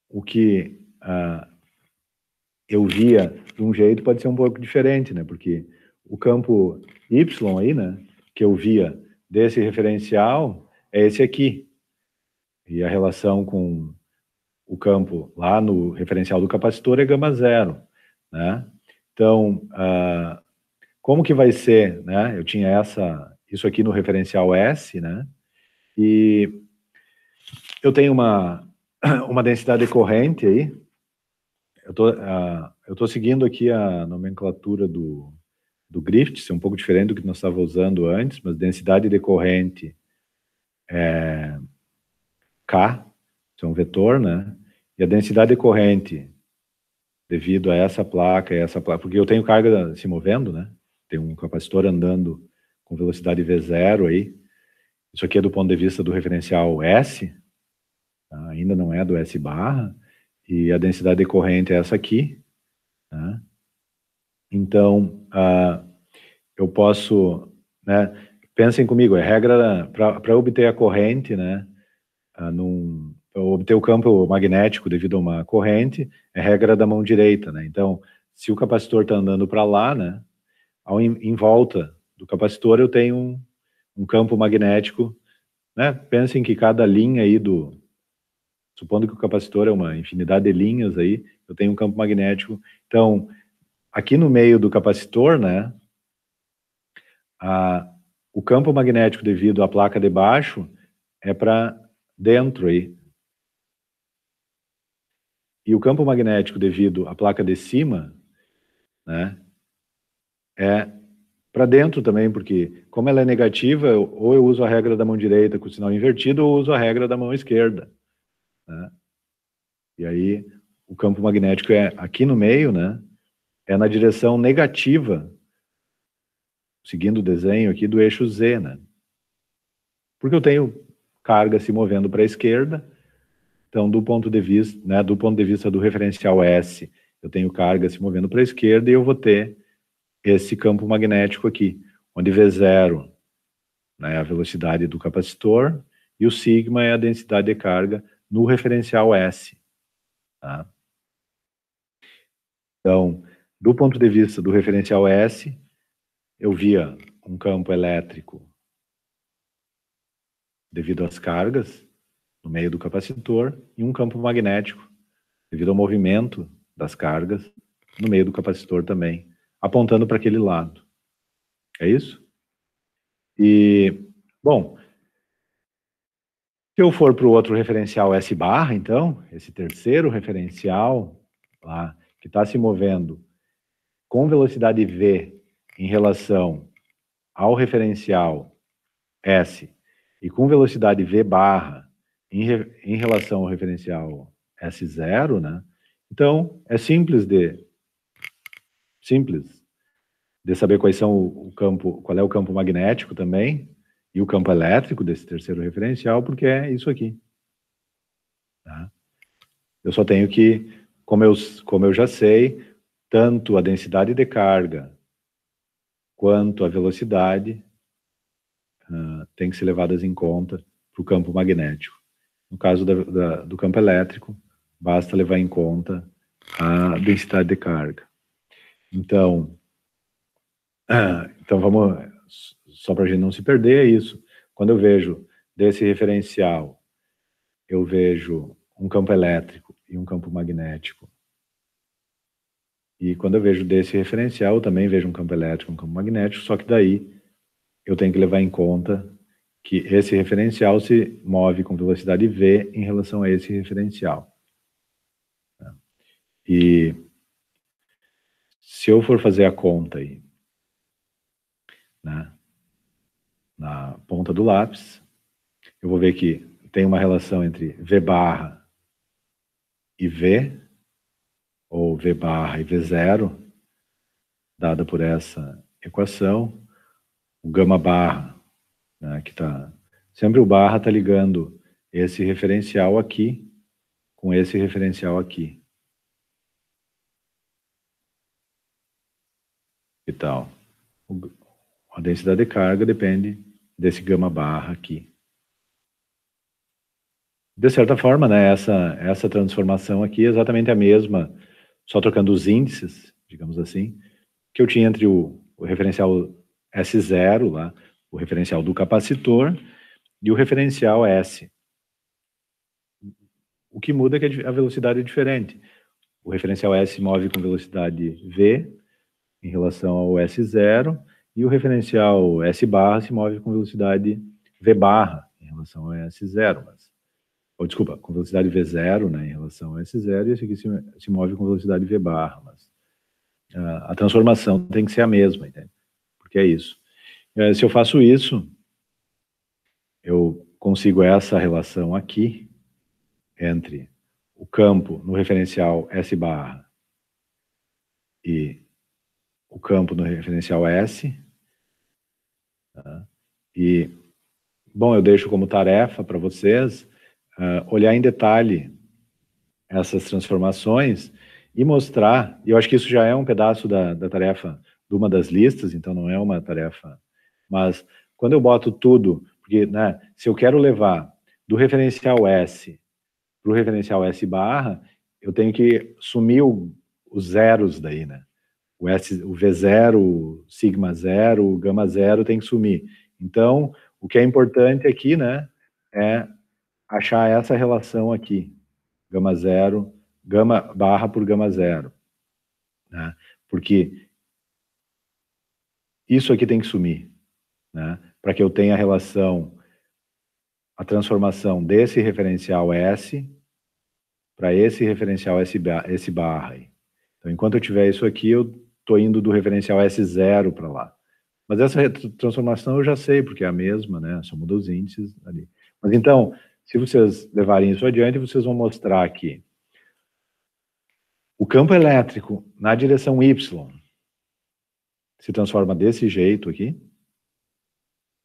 o que eu via de um jeito pode ser um pouco diferente, né? Porque o campo Y aí, né, que eu via desse referencial é esse aqui. E a relação com o campo lá no referencial do capacitor é gama zero, né? Então, como que vai ser, né? Eu tinha isso aqui no referencial S, né? E eu tenho uma densidade corrente aí. Eu tô seguindo aqui a nomenclatura do Griffiths, é um pouco diferente do que nós estávamos usando antes, mas densidade decorrente K, isso é um vetor, né? E a densidade decorrente, devido a essa placa e essa placa, porque eu tenho carga se movendo, né? Tem um capacitor andando com velocidade V0 aí. Isso aqui é do ponto de vista do referencial S, tá? Ainda não é do S barra, e a densidade decorrente é essa aqui, tá? Então, eu posso, né? Pensem comigo, é regra para obter a corrente, né? Para obter o campo magnético devido a uma corrente, é regra da mão direita, né? Então, se o capacitor está andando para lá, né? Em volta do capacitor eu tenho um campo magnético, né? Pensem que cada linha aí supondo que o capacitor é uma infinidade de linhas aí, eu tenho um campo magnético. Então, aqui no meio do capacitor, né? O campo magnético devido à placa de baixo é para dentro aí. E o campo magnético devido à placa de cima, né, é para dentro também, porque como ela é negativa, ou eu uso a regra da mão direita com o sinal invertido, ou uso a regra da mão esquerda, né? E aí o campo magnético é aqui no meio, né, é na direção negativa, seguindo o desenho aqui do eixo Z, né? Porque eu tenho carga se movendo para a esquerda. Então, do ponto de vista, né, do referencial S, eu tenho carga se movendo para a esquerda e eu vou ter esse campo magnético aqui, onde V0, né, é a velocidade do capacitor e o sigma é a densidade de carga no referencial S. Tá? Então, do ponto de vista do referencial S, eu via um campo elétrico devido às cargas no meio do capacitor e um campo magnético devido ao movimento das cargas no meio do capacitor também, apontando para aquele lado. É isso? E, bom, se eu for para o outro referencial S barra, então, esse terceiro referencial lá, que está se movendo com velocidade V em relação ao referencial S e com velocidade V barra em relação ao referencial S0, né? Então, é simples de saber quais são qual é o campo magnético também e o campo elétrico desse terceiro referencial, porque é isso aqui. Tá? Eu só tenho que, como eu já sei, tanto a densidade de carga quanto a velocidade tem que ser levadas em conta para o campo magnético. No caso do campo elétrico, basta levar em conta a densidade de carga. Então vamos, só para a gente não se perder, é isso. Quando eu vejo desse referencial, eu vejo um campo elétrico e um campo magnético. E quando eu vejo desse referencial, eu também vejo um campo elétrico e um campo magnético, só que daí eu tenho que levar em conta que esse referencial se move com velocidade V em relação a esse referencial. E se eu for fazer a conta aí, né, na ponta do lápis, eu vou ver que tem uma relação entre V barra e V, ou V barra e V0, dada por essa equação. O gama barra, né, que está... Sempre o barra está ligando esse referencial aqui com esse referencial aqui. E tal. A densidade de carga depende desse gama barra aqui. De certa forma, né, essa transformação aqui é exatamente a mesma, só trocando os índices, digamos assim, que eu tinha entre o referencial S0, lá, o referencial do capacitor, e o referencial S. O que muda é que a velocidade é diferente. O referencial S move com velocidade V em relação ao S0, e o referencial S barra se move com velocidade V barra em relação ao S0, desculpa, com velocidade V0, né, em relação ao S0, e esse aqui se move com velocidade V barra, mas a transformação tem que ser a mesma, entende? Porque é isso. Se eu faço isso, eu consigo essa relação aqui, entre o campo no referencial S barra e o campo no referencial S. Tá? E, bom, eu deixo como tarefa para vocês olhar em detalhe essas transformações e mostrar, e eu acho que isso já é um pedaço da tarefa de uma das listas, então não é uma tarefa, mas quando eu boto tudo, porque, né, se eu quero levar do referencial S para o referencial S barra, eu tenho que sumir os zeros daí, né? O V0, o sigma 0, o gama 0 tem que sumir. Então, o que é importante aqui, né, é achar essa relação aqui, gama 0, gama barra por gama 0, né? Porque isso aqui tem que sumir, né? Para que eu tenha a relação, a transformação desse referencial S para esse referencial S barra. Então, enquanto eu tiver isso aqui, eu estou indo do referencial S0 para lá. Mas essa transformação eu já sei, porque é a mesma, né? Só muda os índices ali. Mas então, se vocês levarem isso adiante, vocês vão mostrar aqui. O campo elétrico na direção Y se transforma desse jeito aqui.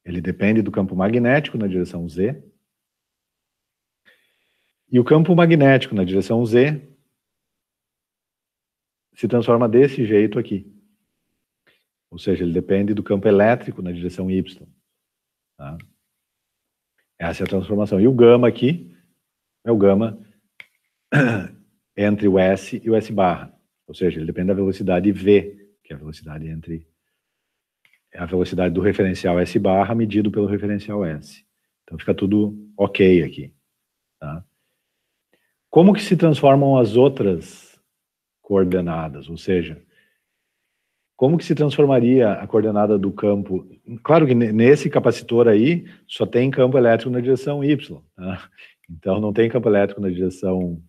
Ele depende do campo magnético na direção Z. E o campo magnético na direção Z se transforma desse jeito aqui. Ou seja, ele depende do campo elétrico na direção Y. Tá? Essa é a transformação. E o gama aqui é o gama entre o S e o S barra. Ou seja, ele depende da velocidade V, que é a velocidade a velocidade do referencial S barra medido pelo referencial S. Então fica tudo ok aqui. Tá? Como que se transformam as outras coordenadas? Ou seja, como que se transformaria a coordenada do campo? Claro que nesse capacitor aí só tem campo elétrico na direção Y. Tá? Então não tem campo elétrico na direção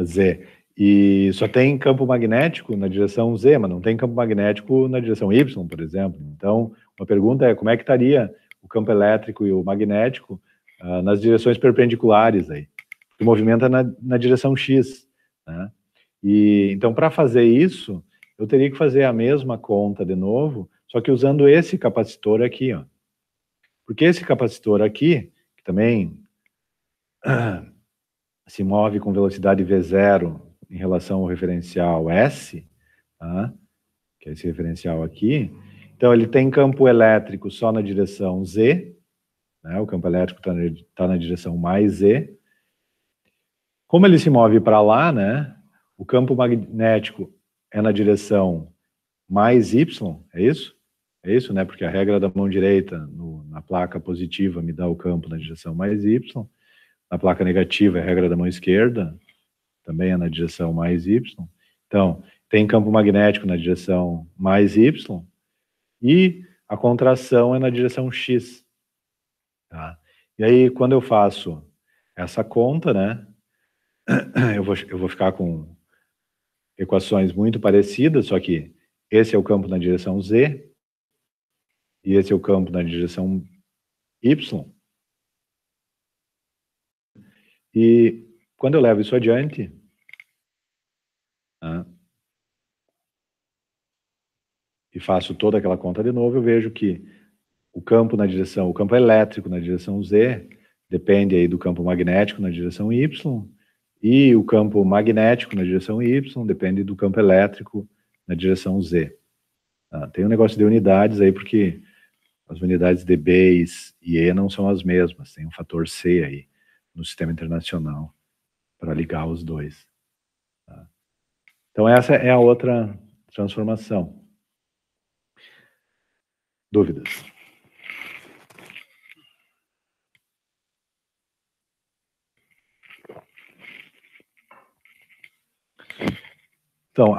Z. E só tem campo magnético na direção Z, mas não tem campo magnético na direção Y, por exemplo. Então, uma pergunta é como é que estaria o campo elétrico e o magnético nas direções perpendiculares aí? O movimento é na direção X. Né? E, então, para fazer isso, eu teria que fazer a mesma conta de novo, só que usando esse capacitor aqui, ó. Porque esse capacitor aqui, que também se move com velocidade V0 em relação ao referencial S, tá? Que é esse referencial aqui. Então, ele tem campo elétrico só na direção Z, né? O campo elétrico está na direção mais Z. Como ele se move para lá, né? O campo magnético é na direção mais Y, é isso? É isso, né? Porque a regra da mão direita na placa positiva me dá o campo na direção mais Y. Na placa negativa, a regra da mão esquerda também é na direção mais Y. Então, tem campo magnético na direção mais Y e a contração é na direção X. Tá? E aí, quando eu faço essa conta, né, eu vou ficar com equações muito parecidas, só que esse é o campo na direção Z e esse é o campo na direção Y. E quando eu levo isso adiante, né, e faço toda aquela conta de novo, eu vejo que o campo elétrico na direção Z depende aí do campo magnético na direção Y, e o campo magnético na direção Y depende do campo elétrico na direção Z. Tem um negócio de unidades aí, porque as unidades de B e E não são as mesmas, tem um fator C aí no sistema internacional para ligar os dois. Tá? Então essa é a outra transformação. Dúvidas? Então,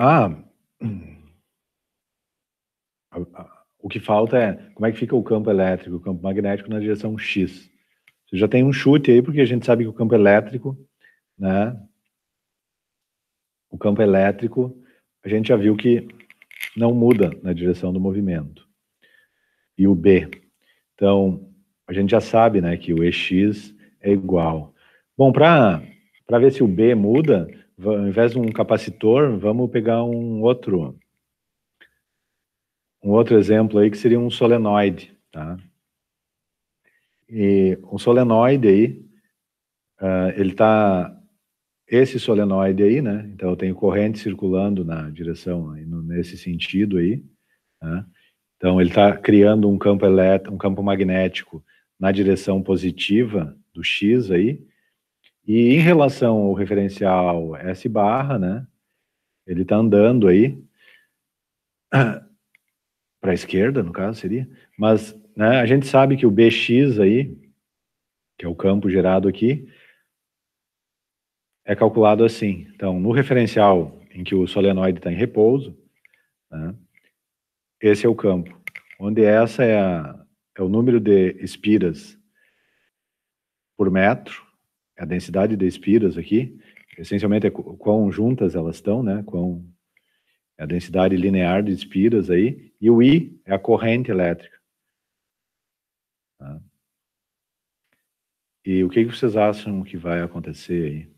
o que falta é como é que fica o campo elétrico, o campo magnético na direção X. Você já tem um chute aí, porque a gente sabe que o campo elétrico, né? O campo elétrico, a gente já viu que não muda na direção do movimento. E o B. Então, a gente já sabe, né, que o EX é igual. Bom, para ver se o B muda, ao invés de um capacitor, vamos pegar um outro exemplo aí, que seria um solenoide, tá? E um solenoide aí, esse solenoide aí, né? Então eu tenho corrente circulando na direção, aí, nesse sentido aí, né? Então ele está criando um campo elétrico, um campo magnético na direção positiva do X aí, e em relação ao referencial S barra, né? Ele está andando aí para a esquerda, no caso seria, mas, né, a gente sabe que o BX aí, que é o campo gerado aqui, é calculado assim. Então, no referencial em que o solenoide está em repouso, né, esse é o campo, onde essa é o número de espiras por metro, é a densidade de espiras aqui, essencialmente é quão juntas elas estão, né, é a densidade linear de espiras aí, e o I é a corrente elétrica. Tá? E o que vocês acham que vai acontecer aí?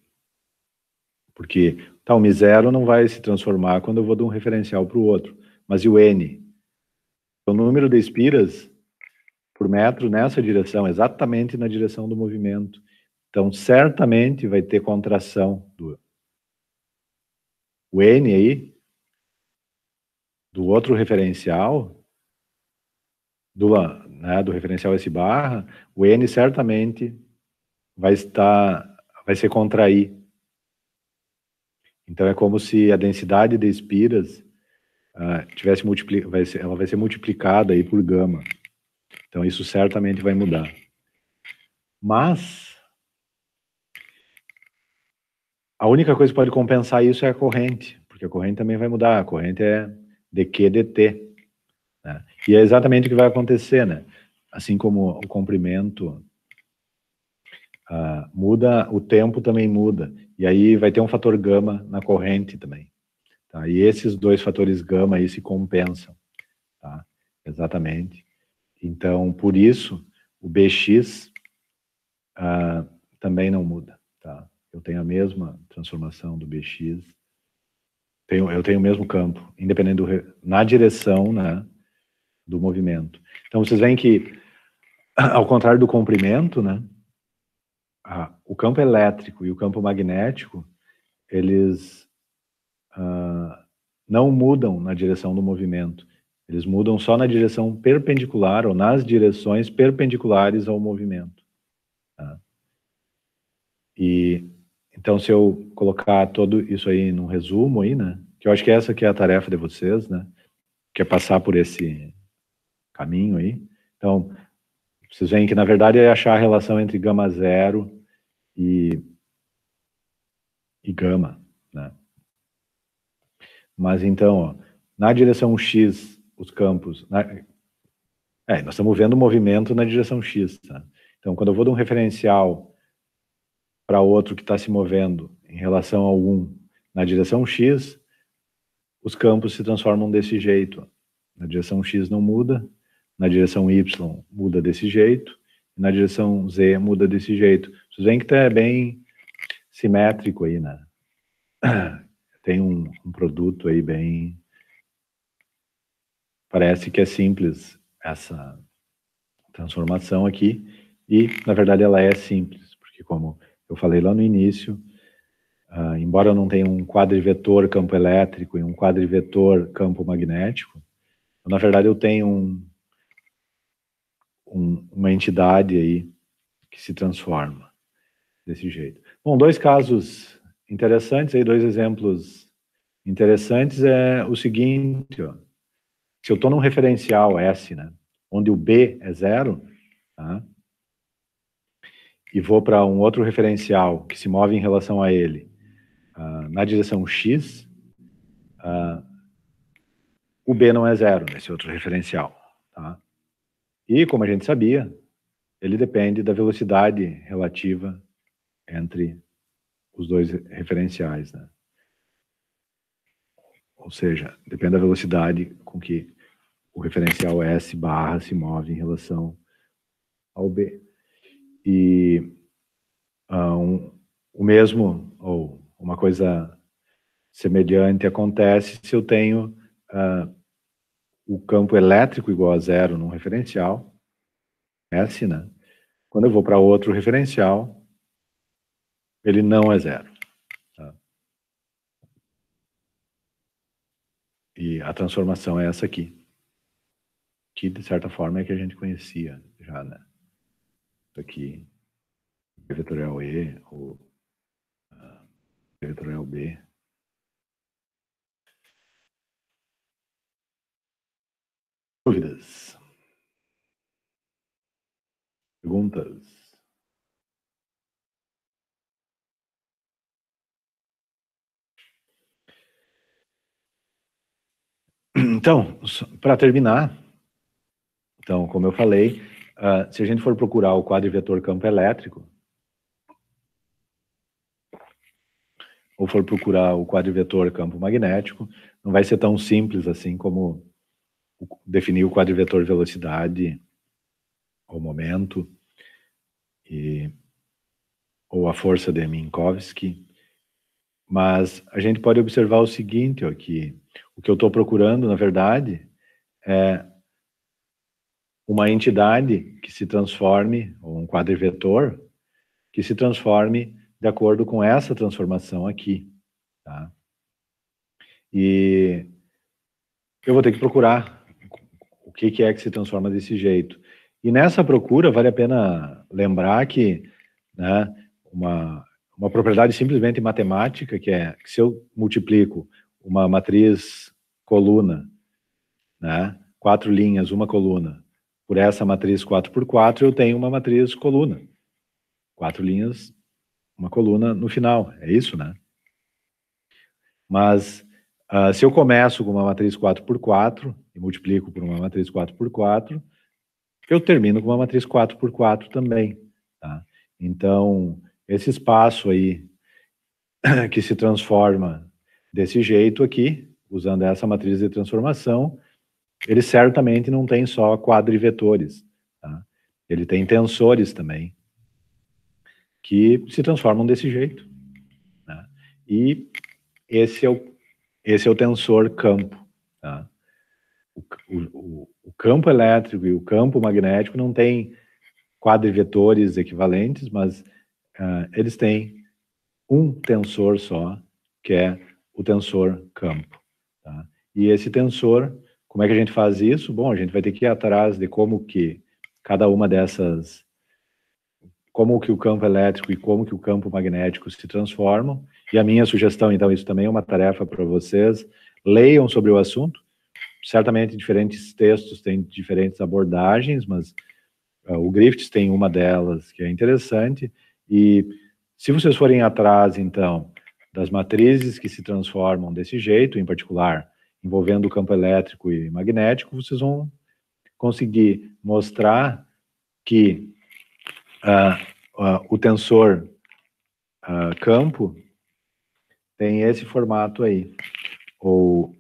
Porque o μ0 não vai se transformar quando eu vou de um referencial para o outro. Mas e o N? O número de espiras por metro nessa direção, exatamente na direção do movimento. Então, certamente vai ter contração o N aí, do outro referencial, do referencial S barra, o N certamente vai se contrair. Então é como se a densidade de espiras ela vai ser multiplicada aí por gama. Então isso certamente vai mudar. Mas a única coisa que pode compensar isso é a corrente, porque a corrente também vai mudar. A corrente é dQ dt. Né? E é exatamente o que vai acontecer, né? Assim como o comprimento muda, o tempo também muda. E aí vai ter um fator gama na corrente também. Tá? E esses dois fatores gama aí se compensam. Tá? Exatamente. Então, por isso, o BX também não muda. Tá? Eu tenho a mesma transformação do BX. Eu tenho o mesmo campo, independente na direção, né, do movimento. Então, vocês veem que, ao contrário do comprimento, né, o campo elétrico e o campo magnético, eles não mudam na direção do movimento. Eles mudam só na direção perpendicular ou nas direções perpendiculares ao movimento. Tá? E então, se eu colocar tudo isso aí num resumo aí, né, que eu acho que essa que é a tarefa de vocês, né, que é passar por esse caminho aí. Então, vocês veem que, na verdade, é achar a relação entre gama zero e gama, né? Mas, então, ó, na direção X, os campos... nós estamos vendo o movimento na direção X, tá? Então, quando eu vou de um referencial para outro que está se movendo em relação ao 1 na direção X, os campos se transformam desse jeito. Ó. Na direção X não muda, na direção Y muda desse jeito, e na direção Z muda desse jeito. Vocês veem que é bem simétrico aí, né? Tem um produto aí bem... Parece que é simples essa transformação aqui, e, na verdade, ela é simples, porque, como eu falei lá no início, embora eu não tenha um quadrivetor campo elétrico e um quadrivetor campo magnético, na verdade, eu tenho uma entidade aí que se transforma desse jeito. Bom, dois casos interessantes, aí, dois exemplos interessantes é o seguinte, ó, se eu estou num referencial S, né, onde o B é zero, tá, e vou para um outro referencial que se move em relação a ele na direção X, o B não é zero nesse outro referencial. Tá? E, como a gente sabia, ele depende da velocidade relativa entre os dois referenciais. Né? Ou seja, depende da velocidade com que o referencial S barra se move em relação ao B. E o mesmo, ou uma coisa semelhante acontece se eu tenho o campo elétrico igual a zero num referencial, S, né? Quando eu vou para outro referencial, ele não é zero. Tá? E a transformação é essa aqui, que de certa forma é que a gente conhecia já, né? Isso aqui, vetorial E, ou vetorial B. Dúvidas? Perguntas? Então, para terminar, então, como eu falei, se a gente for procurar o quadrivetor campo elétrico, ou for procurar o quadrivetor campo magnético, não vai ser tão simples assim como definir o quadrivetor velocidade, ou momento, ou a força de Minkowski. Mas a gente pode observar o seguinte, ó, que o que eu estou procurando, na verdade, é uma entidade que se transforme, ou um quadrivetor, que se transforme de acordo com essa transformação aqui, tá? E eu vou ter que procurar o que é que se transforma desse jeito. E nessa procura, vale a pena lembrar que, né, uma propriedade simplesmente matemática, que é que se eu multiplico uma matriz coluna, né, 4 linhas, uma coluna, por essa matriz 4x4, eu tenho uma matriz coluna. 4 linhas, uma coluna no final, é isso, né? Mas se eu começo com uma matriz 4x4 e multiplico por uma matriz 4x4, eu termino com uma matriz 4x4 também, tá? Então, esse espaço aí que se transforma desse jeito aqui, usando essa matriz de transformação, ele certamente não tem só quadrivetores, tá? Ele tem tensores também, que se transformam desse jeito, né? E esse é o tensor campo, tá? O campo elétrico e o campo magnético não têm quadrivetores equivalentes, mas eles têm um tensor só, que é o tensor campo, tá? E esse tensor, como é que a gente faz isso? Bom, a gente vai ter que ir atrás de como que cada uma dessas, como que o campo elétrico e como que o campo magnético se transformam. E a minha sugestão, então, isso também é uma tarefa para vocês, leiam sobre o assunto. Certamente diferentes textos têm diferentes abordagens, mas o Griffiths tem uma delas que é interessante. E se vocês forem atrás, então, das matrizes que se transformam desse jeito, em particular, envolvendo o campo elétrico e magnético, vocês vão conseguir mostrar que o tensor campo tem esse formato aí, ou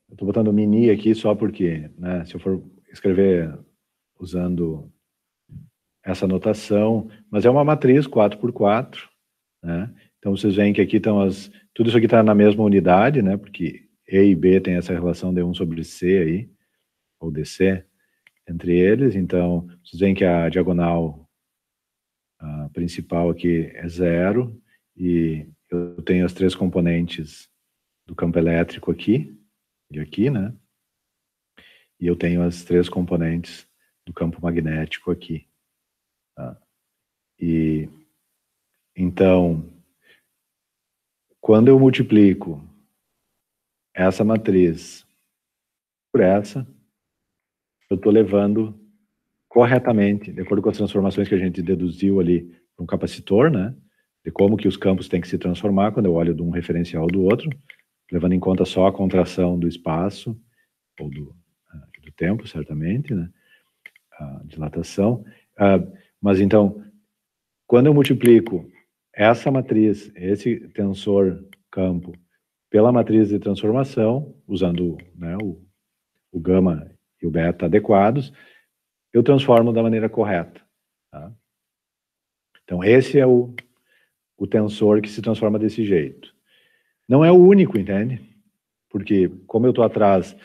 eu estou botando mini aqui só porque, né, se eu for escrever usando essa notação, mas é uma matriz 4x4, né? Então vocês veem que aqui estão tudo isso aqui está na mesma unidade, né? Porque E e B tem essa relação de 1 sobre C aí, ou DC, entre eles. Então vocês veem que a diagonal principal aqui é 0, e eu tenho as 3 componentes do campo elétrico aqui, e aqui, né? E eu tenho as 3 componentes do campo magnético aqui. Tá? E então, quando eu multiplico essa matriz por essa, eu estou levando corretamente, de acordo com as transformações que a gente deduziu ali para um capacitor, né? De como que os campos têm que se transformar quando eu olho de um referencial do outro, levando em conta só a contração do espaço, ou do tempo, certamente, né? A dilatação. Mas então, quando eu multiplico essa matriz, esse tensor campo, pela matriz de transformação, usando, né, o gama e o beta adequados, eu transformo da maneira correta. Tá? Então, esse é o tensor que se transforma desse jeito. Não é o único, entende? Porque, como eu estou atrás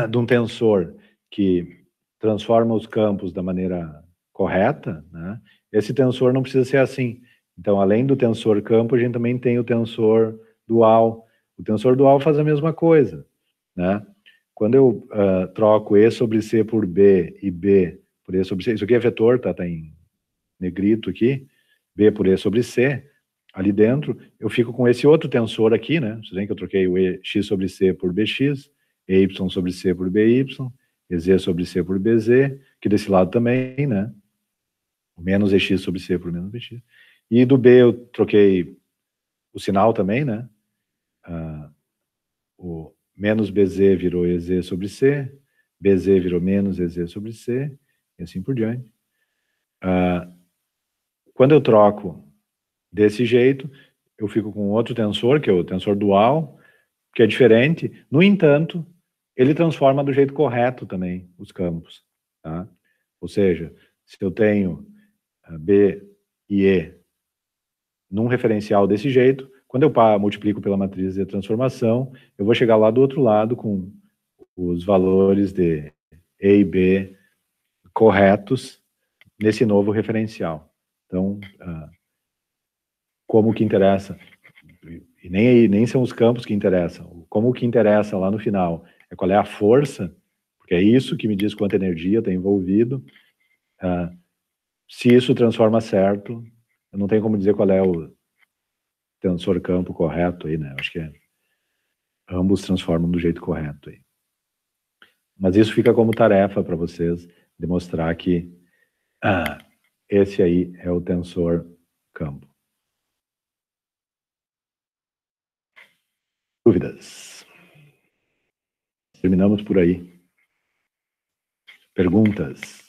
de um tensor que transforma os campos da maneira correta, né, esse tensor não precisa ser assim. Então, além do tensor campo, a gente também tem o tensor dual. O tensor dual faz a mesma coisa, né? Quando eu troco E sobre C por B e B por E sobre C, isso aqui é vetor, tá em negrito aqui, B por E sobre C, ali dentro, eu fico com esse outro tensor aqui, né? Vocês veem que eu troquei o X sobre C por BX, EY sobre C por BY, EZ sobre C por BZ, que desse lado também, né? Menos EX sobre C por menos BX. E do B eu troquei o sinal também, né? O menos BZ virou EZ sobre C, BZ virou menos EZ sobre C, e assim por diante. Quando eu troco desse jeito, eu fico com outro tensor, que é o tensor dual, que é diferente. No entanto, ele transforma do jeito correto também os campos. Tá? Ou seja, se eu tenho B e E num referencial desse jeito, quando eu multiplico pela matriz de transformação, eu vou chegar lá do outro lado com os valores de E e B corretos nesse novo referencial. Então, como que interessa, e nem são os campos que interessam, como o que interessa lá no final é qual é a força, porque é isso que me diz quanta energia está envolvido. Se isso transforma certo, eu não tenho como dizer qual é o tensor campo correto aí, né? Acho que ambos transformam do jeito correto aí. Mas isso fica como tarefa para vocês demonstrar que esse aí é o tensor campo. Dúvidas? Terminamos por aí. Perguntas?